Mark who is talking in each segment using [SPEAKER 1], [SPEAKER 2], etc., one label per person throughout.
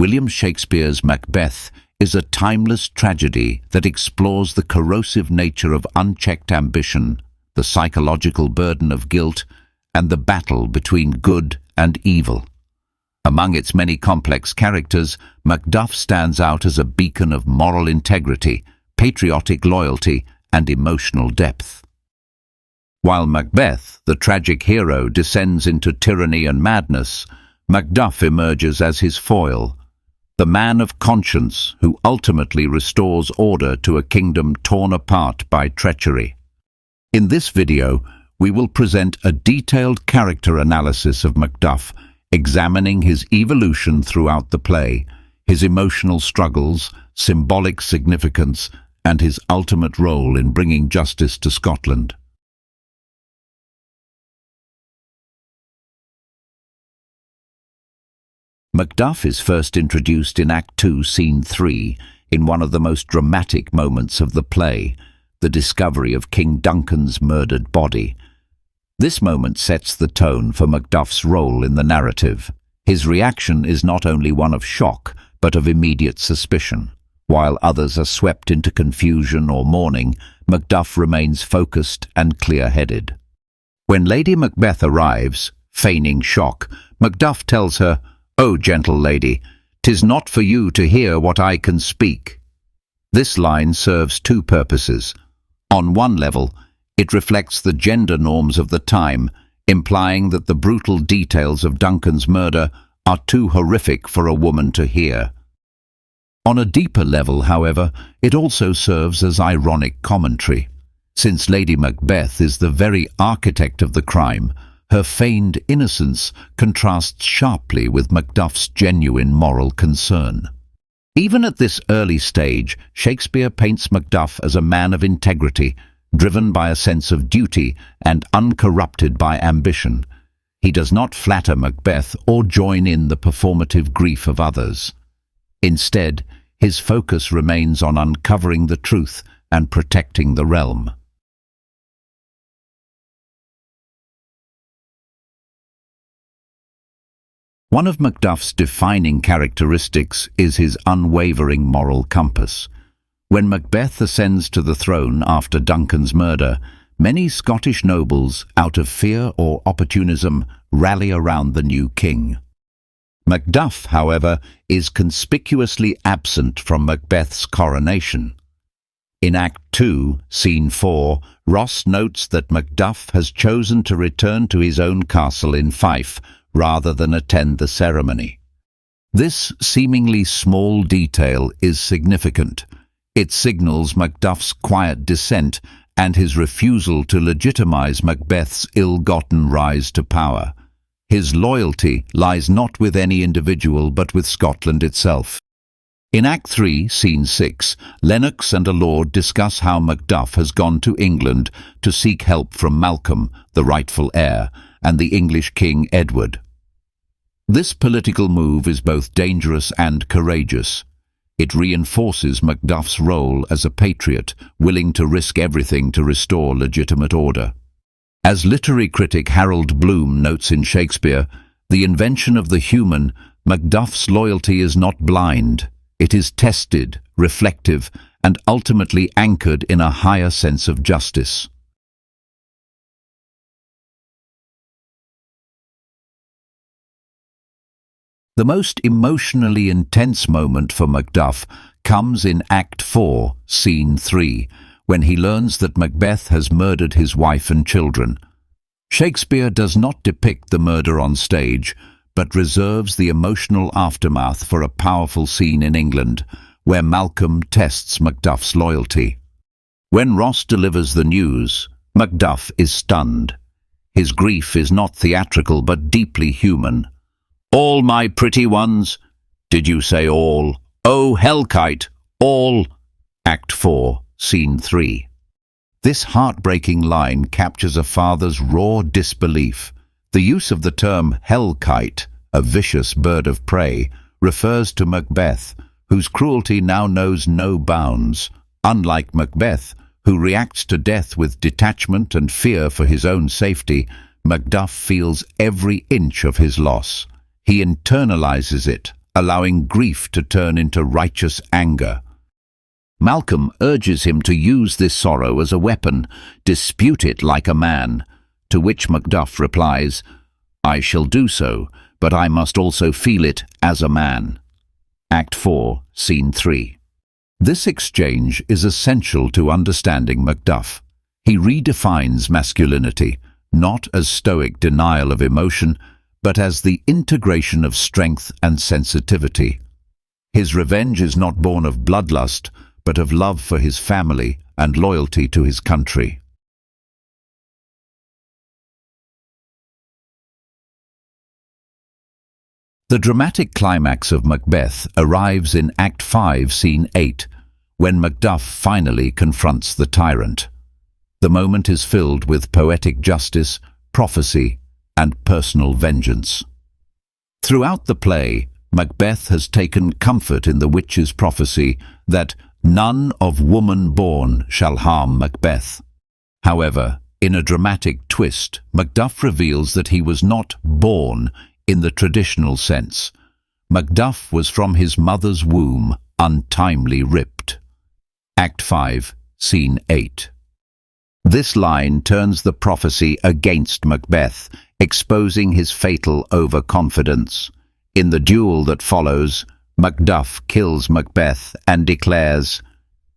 [SPEAKER 1] William Shakespeare's Macbeth is a timeless tragedy that explores the corrosive nature of unchecked ambition, the psychological burden of guilt, and the battle between good and evil. Among its many complex characters, Macduff stands out as a beacon of moral integrity, patriotic loyalty, and emotional depth. While Macbeth, the tragic hero, descends into tyranny and madness, Macduff emerges as his foil, the man of conscience who ultimately restores order to a kingdom torn apart by treachery. In this video, we will present a detailed character analysis of Macduff, examining his evolution throughout the play, his emotional struggles, symbolic significance, and his ultimate role in bringing justice to Scotland. Macduff is first introduced in Act 2, Scene 3, in one of the most dramatic moments of the play, the discovery of King Duncan's murdered body. This moment sets the tone for Macduff's role in the narrative. His reaction is not only one of shock, but of immediate suspicion. While others are swept into confusion or mourning, Macduff remains focused and clear-headed. When Lady Macbeth arrives, feigning shock, Macduff tells her, "O gentle lady, 'tis not for you to hear what I can speak." This line serves two purposes. On one level, it reflects the gender norms of the time, implying that the brutal details of Duncan's murder are too horrific for a woman to hear. On a deeper level, however, it also serves as ironic commentary. Since Lady Macbeth is the very architect of the crime, her feigned innocence contrasts sharply with Macduff's genuine moral concern. Even at this early stage, Shakespeare paints Macduff as a man of integrity, driven by a sense of duty and uncorrupted by ambition. He does not flatter Macbeth or join in the performative grief of others. Instead, his focus remains on uncovering the truth and protecting the realm. One of Macduff's defining characteristics is his unwavering moral compass. When Macbeth ascends to the throne after Duncan's murder, many Scottish nobles, out of fear or opportunism, rally around the new king. Macduff, however, is conspicuously absent from Macbeth's coronation. In Act 2, Scene 4, Ross notes that Macduff has chosen to return to his own castle in Fife rather than attend the ceremony. This seemingly small detail is significant. It signals Macduff's quiet dissent and his refusal to legitimize Macbeth's ill-gotten rise to power. His loyalty lies not with any individual but with Scotland itself. In Act 3, Scene 6, Lennox and a lord discuss how Macduff has gone to England to seek help from Malcolm, the rightful heir, and the English King Edward. This political move is both dangerous and courageous. It reinforces Macduff's role as a patriot, willing to risk everything to restore legitimate order. As literary critic Harold Bloom notes in Shakespeare, the invention of the human, Macduff's loyalty is not blind. It is tested, reflective, and ultimately anchored in a higher sense of justice. The most emotionally intense moment for Macduff comes in Act 4, Scene 3, when he learns that Macbeth has murdered his wife and children. Shakespeare does not depict the murder on stage, but reserves the emotional aftermath for a powerful scene in England, where Malcolm tests Macduff's loyalty. When Ross delivers the news, Macduff is stunned. His grief is not theatrical but deeply human. "All my pretty ones," did you say all? "Oh, hellkite, all." Act 4, Scene 3. This heartbreaking line captures a father's raw disbelief. The use of the term hellkite, a vicious bird of prey, refers to Macbeth, whose cruelty now knows no bounds. Unlike Macbeth, who reacts to death with detachment and fear for his own safety, Macduff feels every inch of his loss. He internalizes it, allowing grief to turn into righteous anger. Malcolm urges him to use this sorrow as a weapon, dispute it like a man, to which Macduff replies, "I shall do so, but I must also feel it as a man." Act 4, Scene 3. This exchange is essential to understanding Macduff. He redefines masculinity, not as stoic denial of emotion, but as the integration of strength and sensitivity. His revenge is not born of bloodlust, but of love for his family and loyalty to his country. The dramatic climax of Macbeth arrives in Act 5, Scene 8, when Macduff finally confronts the tyrant. The moment is filled with poetic justice, prophecy, and personal vengeance. Throughout the play, Macbeth has taken comfort in the witch's prophecy that none of woman born shall harm Macbeth. However, in a dramatic twist, Macduff reveals that he was not born in the traditional sense. Macduff was from his mother's womb untimely ripped. Act 5, Scene 8. This line turns the prophecy against Macbeth, exposing his fatal overconfidence. In the duel that follows, Macduff kills Macbeth and declares,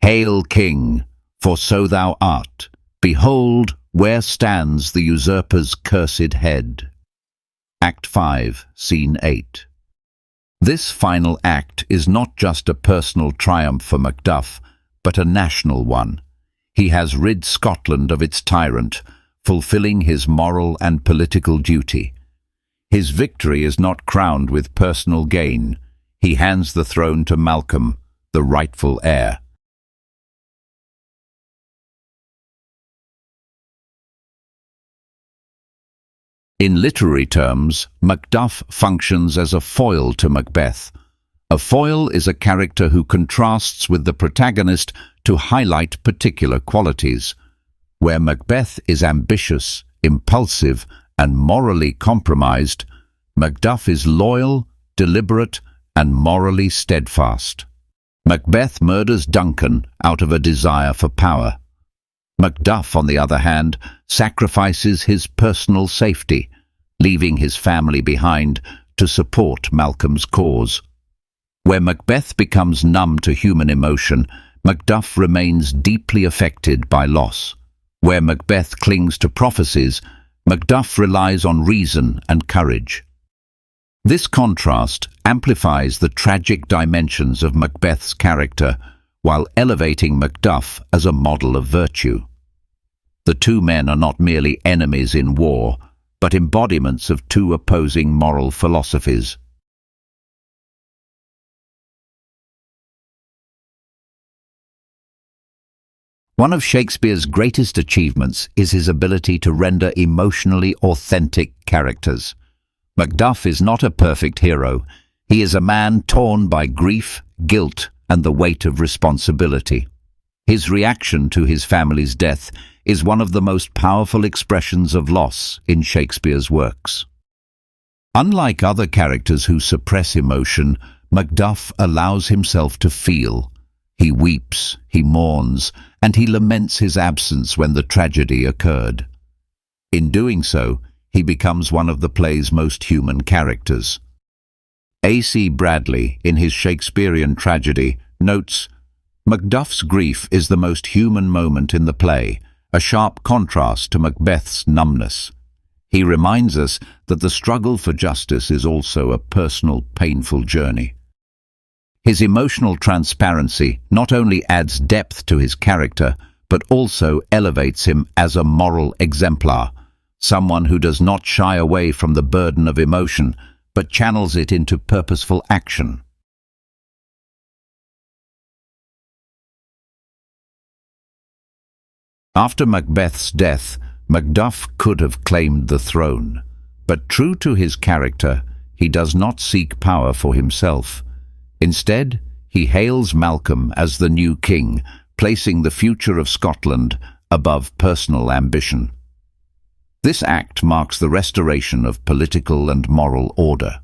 [SPEAKER 1] "Hail, King, for so thou art. Behold, where stands the usurper's cursed head." Act 5, Scene 8. This final act is not just a personal triumph for Macduff, but a national one. He has rid Scotland of its tyrant, fulfilling his moral and political duty. His victory is not crowned with personal gain. He hands the throne to Malcolm, the rightful heir. In literary terms, Macduff functions as a foil to Macbeth. A foil is a character who contrasts with the protagonist to highlight particular qualities. Where Macbeth is ambitious, impulsive, and morally compromised, Macduff is loyal, deliberate, and morally steadfast. Macbeth murders Duncan out of a desire for power. Macduff, on the other hand, sacrifices his personal safety, leaving his family behind to support Malcolm's cause. Where Macbeth becomes numb to human emotion, Macduff remains deeply affected by loss. Where Macbeth clings to prophecies, Macduff relies on reason and courage. This contrast amplifies the tragic dimensions of Macbeth's character while elevating Macduff as a model of virtue. The two men are not merely enemies in war, but embodiments of two opposing moral philosophies. One of Shakespeare's greatest achievements is his ability to render emotionally authentic characters. Macduff is not a perfect hero. He is a man torn by grief, guilt, and the weight of responsibility. His reaction to his family's death is one of the most powerful expressions of loss in Shakespeare's works. Unlike other characters who suppress emotion, Macduff allows himself to feel. He weeps, he mourns, and he laments his absence when the tragedy occurred. In doing so, he becomes one of the play's most human characters. A.C. Bradley, in his Shakespearean tragedy, notes, "Macduff's grief is the most human moment in the play, a sharp contrast to Macbeth's numbness. He reminds us that the struggle for justice is also a personal, painful journey." His emotional transparency not only adds depth to his character, but also elevates him as a moral exemplar, someone who does not shy away from the burden of emotion, but channels it into purposeful action. After Macbeth's death, Macduff could have claimed the throne, but true to his character, he does not seek power for himself. Instead, he hails Malcolm as the new king, placing the future of Scotland above personal ambition. This act marks the restoration of political and moral order.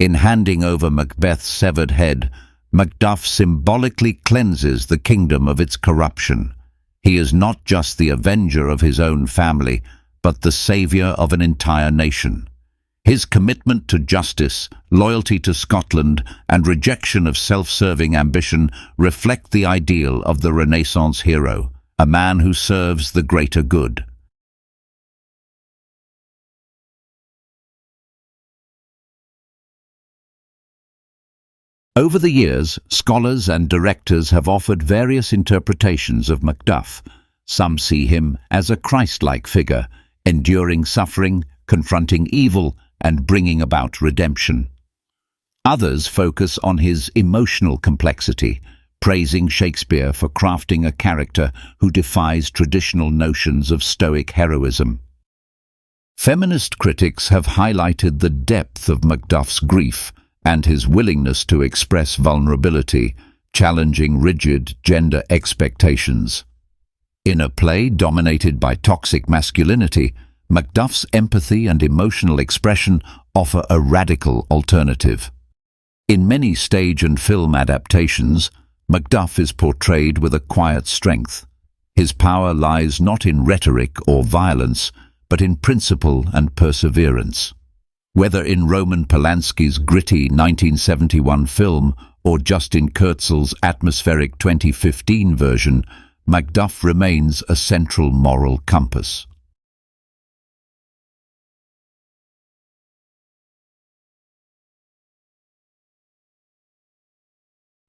[SPEAKER 1] In handing over Macbeth's severed head, Macduff symbolically cleanses the kingdom of its corruption. He is not just the avenger of his own family, but the savior of an entire nation. His commitment to justice, loyalty to Scotland, and rejection of self-serving ambition reflect the ideal of the Renaissance hero, a man who serves the greater good. Over the years, scholars and directors have offered various interpretations of Macduff. Some see him as a Christ-like figure, enduring suffering, confronting evil, and bringing about redemption. Others focus on his emotional complexity, praising Shakespeare for crafting a character who defies traditional notions of stoic heroism. Feminist critics have highlighted the depth of Macduff's grief and his willingness to express vulnerability, challenging rigid gender expectations. In a play dominated by toxic masculinity, Macduff's empathy and emotional expression offer a radical alternative. In many stage and film adaptations, Macduff is portrayed with a quiet strength. His power lies not in rhetoric or violence, but in principle and perseverance. Whether in Roman Polanski's gritty 1971 film or Justin Kurzel's atmospheric 2015 version, Macduff remains a central moral compass.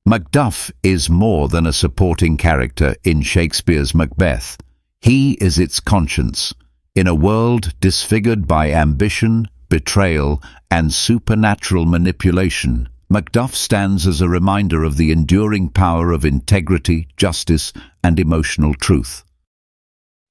[SPEAKER 1] Macduff is more than a supporting character in Shakespeare's Macbeth. He is its conscience. In a world disfigured by ambition, betrayal, and supernatural manipulation, Macduff stands as a reminder of the enduring power of integrity, justice, and emotional truth.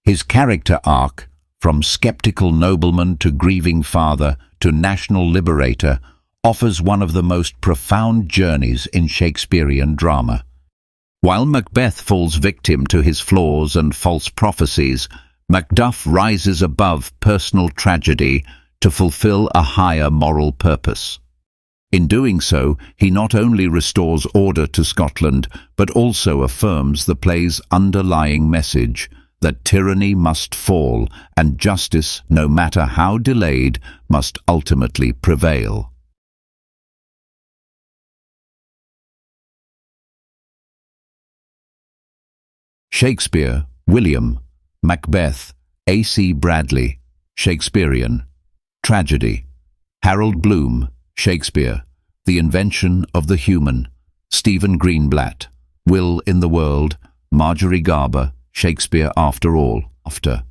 [SPEAKER 1] His character arc, from skeptical nobleman to grieving father to national liberator, offers one of the most profound journeys in Shakespearean drama. While Macbeth falls victim to his flaws and false prophecies, Macduff rises above personal tragedy to fulfill a higher moral purpose. In doing so, he not only restores order to Scotland, but also affirms the play's underlying message that tyranny must fall and justice, no matter how delayed, must ultimately prevail. Shakespeare, William, Macbeth, A.C. Bradley, Shakespearean. Tragedy. Harold Bloom, Shakespeare. The Invention of the Human. Stephen Greenblatt. Will in the World. Marjorie Garber, Shakespeare After All. After.